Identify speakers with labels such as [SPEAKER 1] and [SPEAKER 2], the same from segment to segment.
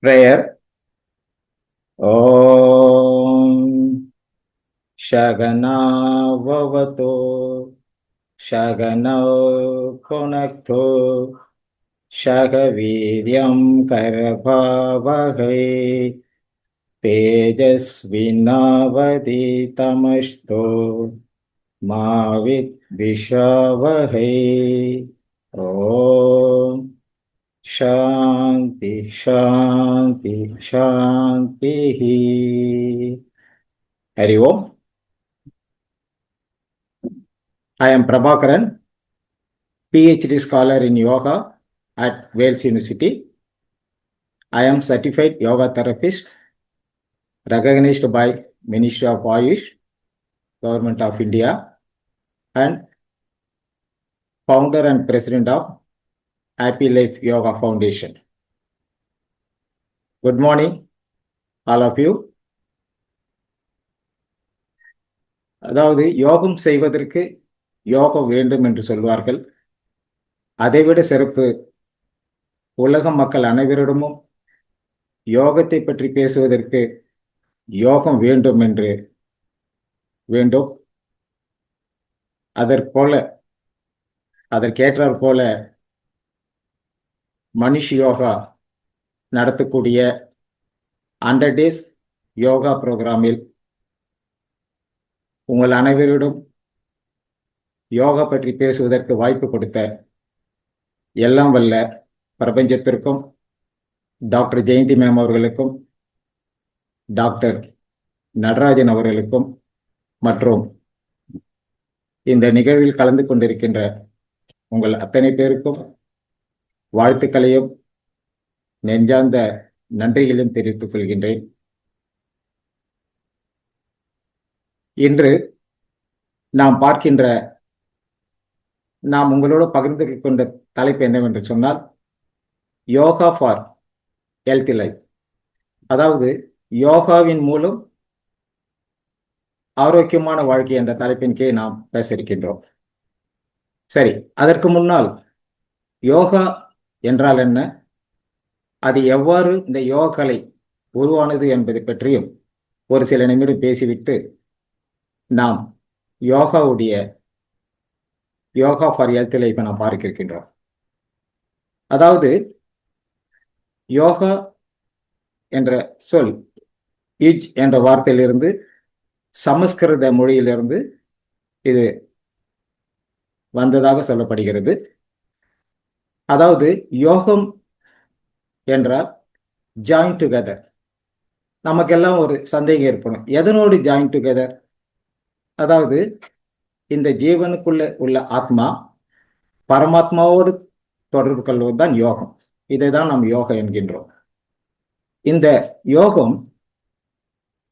[SPEAKER 1] Prayer. Om Shagana Vavato Shagana Punakto Shagaviryam Karabhavahai Tejasvinavadi Tamashto Mavit Vishavahai. Om Shanti, Shanti, Shanti. Hari Om. I am Prabhakaran, PhD scholar in yoga at Wales University. I am certified yoga therapist recognized by Ministry of Ayush, Government of India, and founder and president of Happy Life Yoga Foundation. Good morning, all of you. அதாவது யோகம் செய்வதற்கு யோகம் வேண்டும் என்று சொல்வார்கள். அதைவிட சிறப்பு, உலக மக்கள் அனைவரிடமும் யோகத்தை பற்றி பேசுவதற்கு யோகம் வேண்டும் என்று வேண்டும். அதற்கேற்றாற் போல மனிஷ் யோகா நடத்தக்கூடிய 100 days யோகா ப்ரோக்ராமில் உங்கள் அனைவரிடம் யோகா பற்றி பேசுவதற்கு வாய்ப்பு கொடுத்த எல்லாம் வல்ல பிரபஞ்சத்திற்கும், டாக்டர் ஜெயந்தி மேம் அவர்களுக்கும், டாக்டர் நடராஜன் அவர்களுக்கும் மற்றும் இந்த நிகழ்வில் கலந்து கொண்டிருக்கின்ற உங்கள் அத்தனை பேருக்கும் வாழ்த்துக்களையும் நெஞ்சார்ந்த நன்றிகளையும் தெரிவித்துக் கொள்கின்றேன். இன்று நாம் உங்களோடு பகிர்ந்து கொண்ட தலைப்பு என்னவென்று சொன்னால், யோகா ஃபார் ஹெல்த்தி லைஃப். அதாவது யோகாவின் மூலம் ஆரோக்கியமான வாழ்க்கை என்ற தலைப்பின் கீழ் நாம் பேச இருக்கின்றோம். சரி, அதற்கு முன்னால் யோகா என்றால் என்ன, அது எவ்வாறு இந்த யோகா கலை உருவானது என்பதை பற்றியும் ஒரு சில நிமிடம் பேசிவிட்டு நாம் யோகா ஃபார் ஹெல்த் லைஃப் நாம் பார்க்க இருக்கின்றோம். அதாவது யோகா என்ற சொல் யுஜ் என்ற வார்த்தையிலிருந்து, சமஸ்கிருத மொழியிலிருந்து இது வந்ததாக சொல்லப்படுகிறது. அதாவது யோகம் என்றால் ஜாயின் டுகெதர். நமக்கெல்லாம் ஒரு சந்தேகம் ஏற்படும், எதனோடு ஜாயின் டுகெதர்? அதாவது இந்த ஜீவனுக்குள்ள உள்ள ஆத்மா பரமாத்மாவோடு தொடர்பு கொள்வதுதான் யோகம். இதை தான் நாம் யோகம் என்கின்றோம். இந்த யோகம்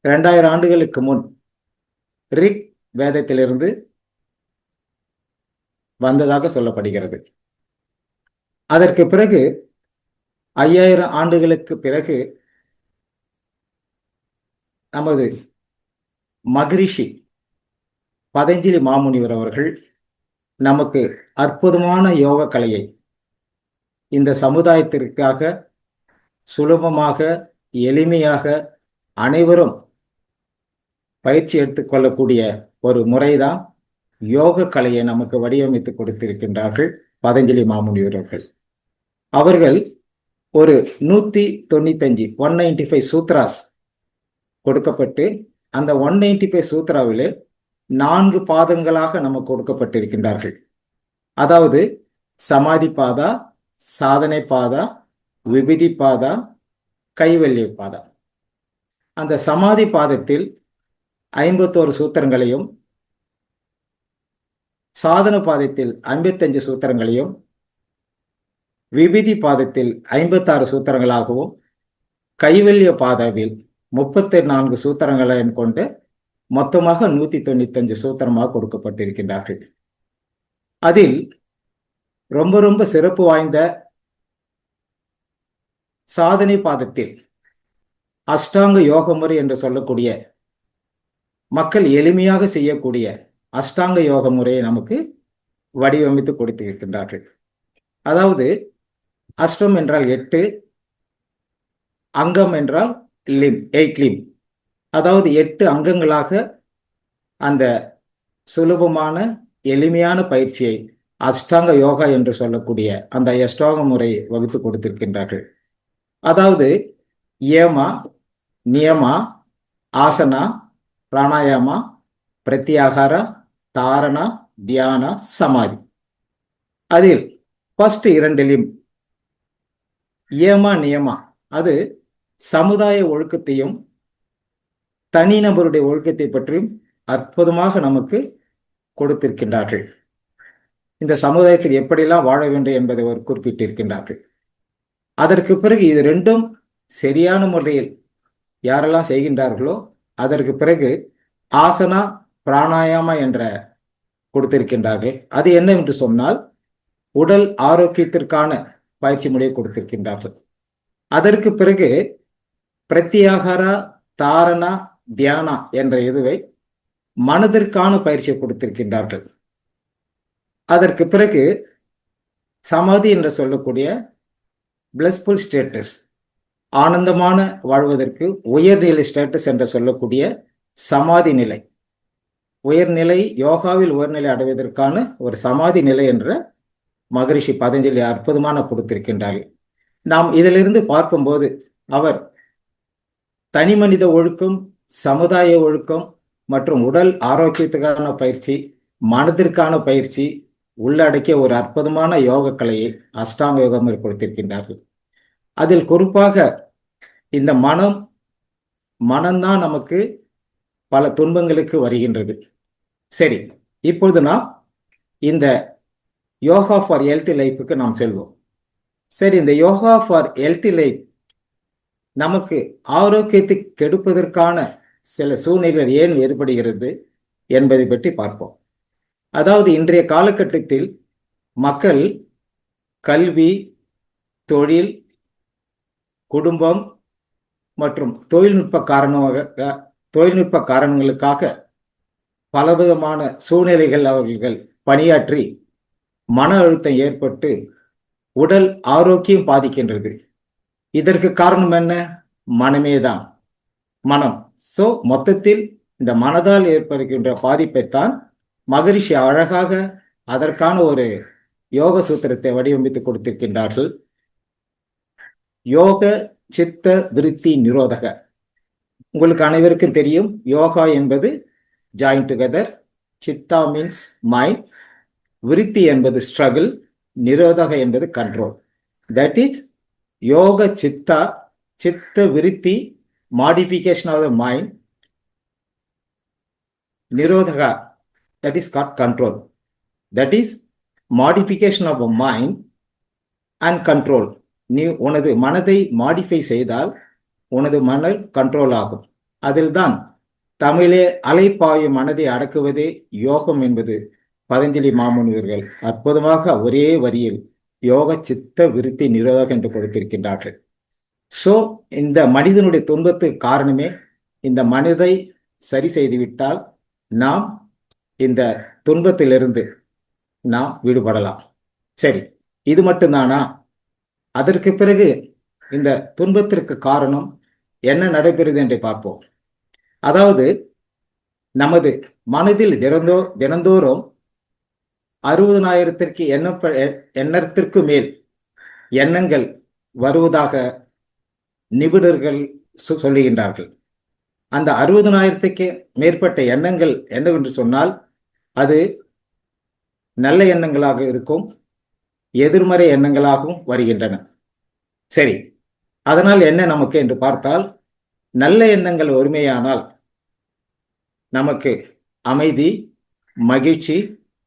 [SPEAKER 1] 2000 ஆண்டுகளுக்கு முன் ரிக் வேதத்திலிருந்து வந்ததாக சொல்லப்படுகிறது. அதற்கு பிறகு 5000 ஆண்டுகளுக்கு பிறகு நமது மகரிஷி பதஞ்சலி மாமுனிவர் அவர்கள் நமக்கு அற்புதமான யோக கலையை இந்த சமுதாயத்திற்காக சுலபமாக, எளிமையாக அனைவரும் பயிற்சி எடுத்துக்கொள்ளக்கூடிய ஒரு முறைதான் யோக கலையை நமக்கு வடிவமைத்து கொடுத்திருக்கின்றார்கள் பதஞ்சலி மாமுனிவர்கள். அவர்கள் ஒரு 195 சூத்ராஸ் கொடுக்கப்பட்டு, அந்த 195 சூத்ராவிலே 4 பாதங்களாக நமக்கு கொடுக்கப்பட்டிருக்கின்றார்கள். அதாவது சமாதி பாதா, சாதனை பாதா, விபூதி பாதா, கைவல்ய பாதா. அந்த சமாதி பாதத்தில் 51 சூத்திரங்களையும், சாதன பாதத்தில் 55 சூத்திரங்களையும், விபூதி பாதத்தில் 56 சூத்திரங்களாகவும், கைவல்ய பாதாவில் 34 சூத்திரங்களையும் கொண்டு மொத்தமாக 195 சூத்திரமாக கொடுக்கப்பட்டிருக்கின்றார்கள். அதில் ரொம்ப ரொம்ப சிறப்பு வாய்ந்த சாதனை பாதத்தில் அஷ்டாங்க யோக முறை என்று சொல்லக்கூடிய, மக்கள் எளிமையாக செய்யக்கூடிய அஷ்டாங்க யோக முறையை நமக்கு வடிவமைத்து கொடுத்திருக்கின்றார்கள். அதாவது அஷ்டம் என்றால் 8, அங்கம் என்றால் லிம், 8 லிம், அதாவது 8 அங்கங்களாக அந்த சுலபமான எளிமையான பயிற்சியை அஷ்டாங்க யோகா என்று சொல்லக்கூடிய அந்த அஷ்டாங்க முறையை வகுத்து கொடுத்திருக்கின்றார்கள். அதாவது யமா, நியமா, ஆசனா, பிராணாயாமா, பிரத்யாகாரா, தாரணா, தியானா, சமாதி. அதில் ஃபர்ஸ்ட் 2 யமா நியமா அது சமுதாய ஒழுக்கத்தையும் தனிநபருடைய ஒழுக்கத்தை பற்றியும் அற்புதமாக நமக்கு கொடுத்திருக்கின்றார்கள். இந்த சமுதாயத்தில் எப்படியெல்லாம் வாழ வேண்டும் என்பதை ஒரு குறிப்பிட்டிருக்கின்றார்கள். அதற்கு பிறகு இது ரெண்டும் சரியான முறையில் யாரெல்லாம் செய்கின்றார்களோ அதற்கு பிறகு ஆசனா பிராணாயாமா என்ற கொடுத்திருக்கின்றார்கள். அது என்னவென்று சொன்னால் உடல் ஆரோக்கியத்திற்கான பயிற்சி முறையை கொடுத்திருக்கின்றார்கள். அதற்கு பிறகு பிரத்யாகாரா, தாரணா, தியானா என்ற இதுவை மனதிற்கான பயிற்சியை கொடுத்திருக்கின்றார்கள். அதற்கு பிறகு சமாதி என்று சொல்லக்கூடிய பிளஸ்ஃபுல் ஸ்டேட்டஸ், ஆனந்தமான வாழ்வதற்கு உயர்நிலை ஸ்டேட்டஸ் என்று சொல்லக்கூடிய சமாதி நிலை, உயர்நிலை யோகாவில் உயர்நிலை அடைவதற்கான ஒரு சமாதி நிலை என்ற மகரிஷி பதஞ்சலி அற்புதமான கொடுத்திருக்கின்றார்கள். நாம் இதிலிருந்து பார்க்கும்போது அவர் தனி மனித ஒழுக்கம், சமுதாய ஒழுக்கம் மற்றும் உடல் ஆரோக்கியத்துக்கான பயிற்சி, மனதிற்கான பயிற்சி உள்ளடக்கிய ஒரு அற்புதமான யோக கலையை அஷ்டாங்க யோகம் கொடுத்திருக்கின்றார்கள். அதில் குறிப்பாக இந்த மனம்தான் நமக்கு பல துன்பங்களுக்கு வருகின்றது. சரி, இப்பொழுது நாம் இந்த யோகா ஃபார் ஹெல்த்தி லைஃபுக்கு நாம் செல்வோம். சரி, இந்த யோகா ஃபார் ஹெல்த்தி லைஃப் நமக்கு ஆரோக்கியத்தை கெடுப்பதற்கான சில சூழ்நிலைகள் ஏன் ஏற்படுகிறது என்பதை பற்றி பார்ப்போம். அதாவது இன்றைய காலகட்டத்தில் மக்கள் கல்வி, தொழில், குடும்பம் மற்றும் தொழில்நுட்ப காரணங்களுக்காக பலவிதமான சூழ்நிலைகள் அவர்கள் பணியாற்றி மன அழுத்தம் ஏற்பட்டு உடல் ஆரோக்கியம் பாதிக்கின்றது. இதற்கு காரணம் என்ன? மனமேதான், மனம். சோ மொத்தத்தில் இந்த மனதால் ஏற்படுகின்ற பாதிப்பைத்தான் மகரிஷி அழகாக அதற்கான ஒரு யோக சூத்திரத்தை வடிவமைத்து கொடுத்திருக்கின்றார்கள். யோக சித்த விருத்தி நிரோதக. உங்களுக்கு அனைவருக்கும் தெரியும், யோகா என்பது join together, Siddha means mind, விருத்தி என்பது ஸ்ட்ரகிள், நிரோதக என்பது கண்ட்ரோல். தட் இஸ் யோக சித்தா, சித்த விருத்தி, மாடிஃபிகேஷன் ஆஃப் த மைண்ட், நிரோதகா, that is called control. That is modification of a mind and control. நீ உனது மனதை மாடிஃபை செய்தால் உனது மனம் கண்ட்ரோல் ஆகும். அதில்தான் தமிழே அலைப்பாயும் மனதை அடக்குவதே யோகம் என்பது பதஞ்சலி மாமுனிவர்கள் அற்புதமாக ஒரே வரியில் யோக சித்த விருத்தி நிரோதகம் என்று கொடுத்திருக்கின்றார்கள். ஸோ இந்த மனிதனுடைய துன்பத்துக்கு காரணமே இந்த மனதை சரி செய்துவிட்டால் நாம் இந்த துன்பத்திலிருந்து நாம் விடுபடலாம். சரி, இது மட்டும்தானா? அதற்கு பிறகு இந்த துன்பத்திற்கு காரணம் என்ன நடைபெறுது என்று பார்ப்போம். அதாவது நமது மனதில் தினந்தோறும் 60,000 எண்ணத்திற்கு மேல் எண்ணங்கள் வருவதாக நிபுணர்கள் சொல்லுகின்றார்கள். அந்த 60,000 மேற்பட்ட எண்ணங்கள் என்னவென்று சொன்னால் அது நல்ல எண்ணங்களாக இருக்கும், எதிர்மறை எண்ணங்களாகவும் வருகின்றன. சரி, அதனால் என்ன நமக்கு என்று பார்த்தால், நல்ல எண்ணங்கள் ஒருமையானால் நமக்கு அமைதி, மகிழ்ச்சி,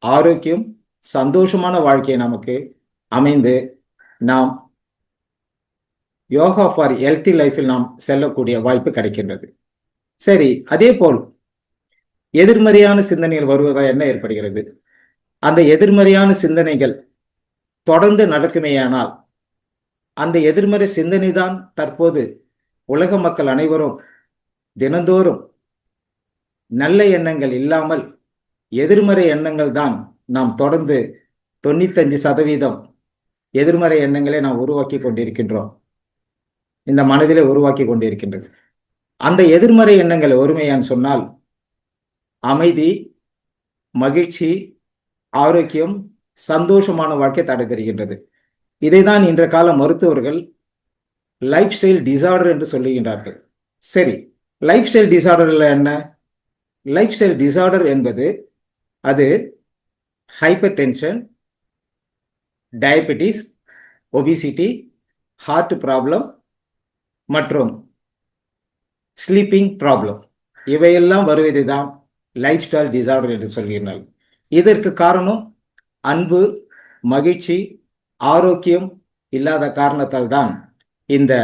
[SPEAKER 1] ஆரோக்கியம், சந்தோஷமான வாழ்க்கை நமக்கு அமைந்து நாம் யோகா ஃபார் ஹெல்த்தி லைஃபில் நாம் செல்லக்கூடிய வாய்ப்பு கிடைக்கின்றது. சரி, அதே போல் எதிர்மறையான சிந்தனைகள் வருவதால் என்ன ஏற்படுகிறது? அந்த எதிர்மறையான சிந்தனைகள் தொடர்ந்து நடக்குமேயானால் அந்த எதிர்மறை சிந்தனை தான் தற்போது உலக மக்கள் அனைவரும் தினந்தோறும் நல்ல எண்ணங்கள் இல்லாமல் எதிர்மறை எண்ணங்கள் தான் நாம் தொடர்ந்து 95% எதிர்மறை எண்ணங்களை நாம் உருவாக்கி கொண்டிருக்கின்றோம். இந்த மனதிலே உருவாக்கி கொண்டிருக்கின்றது. அந்த எதிர்மறை எண்ணங்கள் ஒருமையான்னு சொன்னால் அமைதி, மகிழ்ச்சி, ஆரோக்கியம், சந்தோஷமான வாழ்க்கை தடைபெறுகின்றது. இதைதான் இன்றைய கால மருத்துவர்கள் லைஃப் ஸ்டைல் டிசார்டர் என்று சொல்லுகின்றார்கள். சரி, லைஃப் ஸ்டைல் டிசார்டர்ல என்ன? லைஃப் ஸ்டைல் டிசார்டர் என்பது அது hypertension, diabetes, obesity, heart problem மற்றும் ஸ்லீப்பிங் ப்ராப்ளம், இவையெல்லாம் வருவதை தான் லைஃப் ஸ்டைல் டிசார்டர் என்று சொல்கிறார்கள். இதற்கு காரணம் அன்பு, மகிழ்ச்சி, ஆரோக்கியம் இல்லாத காரணத்தால் தான் இந்த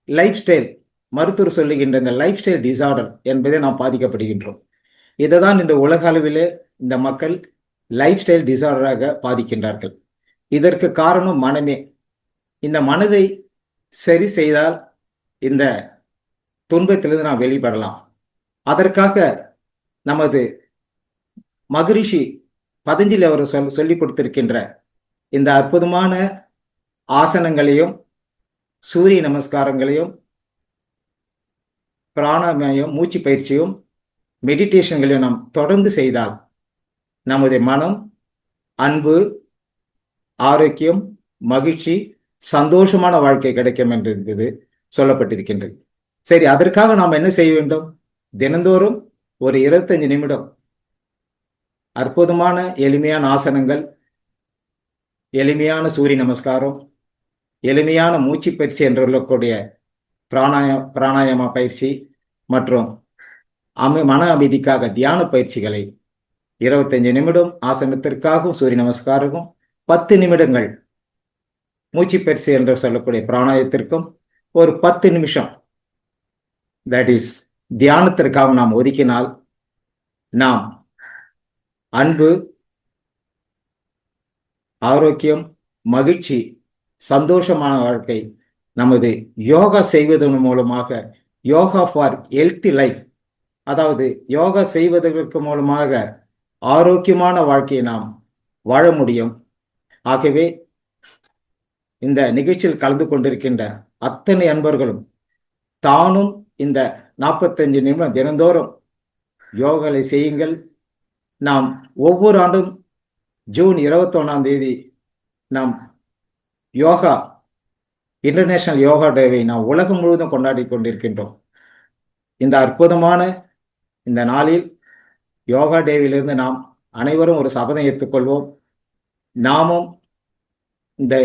[SPEAKER 1] லைஃப் ஸ்டைல், மருத்துவர் சொல்லுகின்ற இந்த லைஃப் ஸ்டைல் டிசார்டர் என்பதை நாம் பாதிக்கப்படுகின்றோம். இதை தான் இந்த உலக அளவிலே இந்த மக்கள் லைஃப் ஸ்டைல் டிசார்டராக பாதிக்கின்றார்கள். இதற்கு காரணம் மனமே. இந்த மனதை சரி செய்தால் இந்த துன்பத்திலிருந்து நாம் வெளிப்படலாம். அதற்காக நமது மகரிஷி பதஞ்சலி அவர் சொல்லிக் கொடுத்திருக்கின்ற இந்த அற்புதமான ஆசனங்களையும் சூரிய நமஸ்காரங்களையும் பிராணாயாமம், மூச்சு பயிற்சியும் மெடிடேஷன்களையும் நாம் தொடர்ந்து செய்தால் நமது மனம் அன்பு, ஆரோக்கியம், மகிழ்ச்சி, சந்தோஷமான வாழ்க்கை கிடைக்கும் என்று சொல்லப்பட்டிருக்கின்றது. சரி, அதற்காக நாம் என்ன செய்ய வேண்டும்? தினந்தோறும் ஒரு 25 நிமிடம் அற்புதமான எளிமையான ஆசனங்கள், எளிமையான சூரிய நமஸ்காரம், எளிமையான மூச்சு பயிற்சி என்று சொல்லக்கூடிய பிராணாயாம பயிற்சி மற்றும் மன அமைதிக்காக தியான பயிற்சிகளை 25 நிமிடம் ஆசனத்திற்காகவும் சூரிய நமஸ்காரமும், 10 நிமிடங்கள் மூச்சு பயிற்சி என்று சொல்லக்கூடிய பிராணாயத்திற்கும், ஒரு 10 நிமிஷம் தட் இஸ் தியானத்திற்காக நாம் ஒதுக்கினால் நாம் அன்பு, ஆரோக்கியம், மகிழ்ச்சி, சந்தோஷமான வாழ்க்கை நமது யோகா செய்வதன் மூலமாக, யோகா ஃபார் ஹெல்த்தி லைஃப், அதாவது யோகா செய்வதற்கு மூலமாக ஆரோக்கியமான வாழ்க்கையை நாம் வாழ முடியும். ஆகவே இந்த நிகழ்ச்சியில் கலந்து கொண்டிருக்கின்ற அத்தனை அன்பர்களும் தானும் இந்த 45 நிமிடம் தினந்தோறும் யோகாவை செய்யுங்கள். நாம் ஒவ்வொரு ஆண்டும் ஜூன் 21 நாம் யோகா, இன்டர்நேஷனல் யோகா டேவை நாம் உலகம் முழுவதும் கொண்டாடி கொண்டிருக்கின்றோம். இந்த அற்புதமான இந்த நாளில் யோகா டேவிலிருந்து நாம் அனைவரும் ஒரு சபதம் ஏற்றுக்கொள்வோம். நாமும் இந்த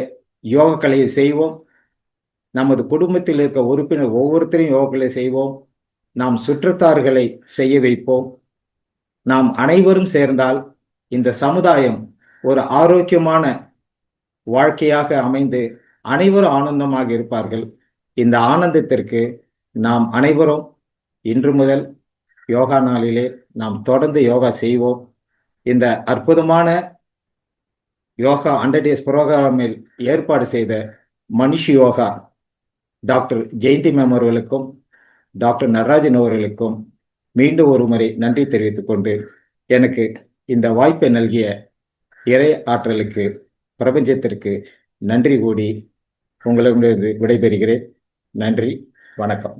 [SPEAKER 1] யோக கலையை செய்வோம். நமது குடும்பத்தில் இருக்க உறுப்பினர் ஒவ்வொருத்தரையும் யோக கலை செய்வோம். நாம் சுற்றத்தார்களை செய்ய வைப்போம். நாம் அனைவரும் சேர்ந்தால் இந்த சமுதாயம் ஒரு ஆரோக்கியமான வாழ்க்கையாக அமைந்து அனைவரும் ஆனந்தமாக இருப்பார்கள். இந்த ஆனந்தத்திற்கு நாம் அனைவரும் இன்று முதல் யோகா நாளிலே நாம் தொடர்ந்து யோகா செய்வோம். இந்த அற்புதமான யோகா 100 days புரோகிராமில் ஏற்பாடு செய்த மனிஷ் யோகா டாக்டர் ஜெயந்தி மேம் அவர்களுக்கும் டாக்டர் நடராஜன் அவர்களுக்கும் மீண்டும் ஒரு முறை நன்றி தெரிவித்துக் கொண்டு, எனக்கு இந்த வாய்ப்பை நல்கிய இறை ஆற்றலுக்கு, பிரபஞ்சத்திற்கு நன்றி கூடி உங்களிடமிருந்து விடைபெறுகிறேன். நன்றி, வணக்கம்.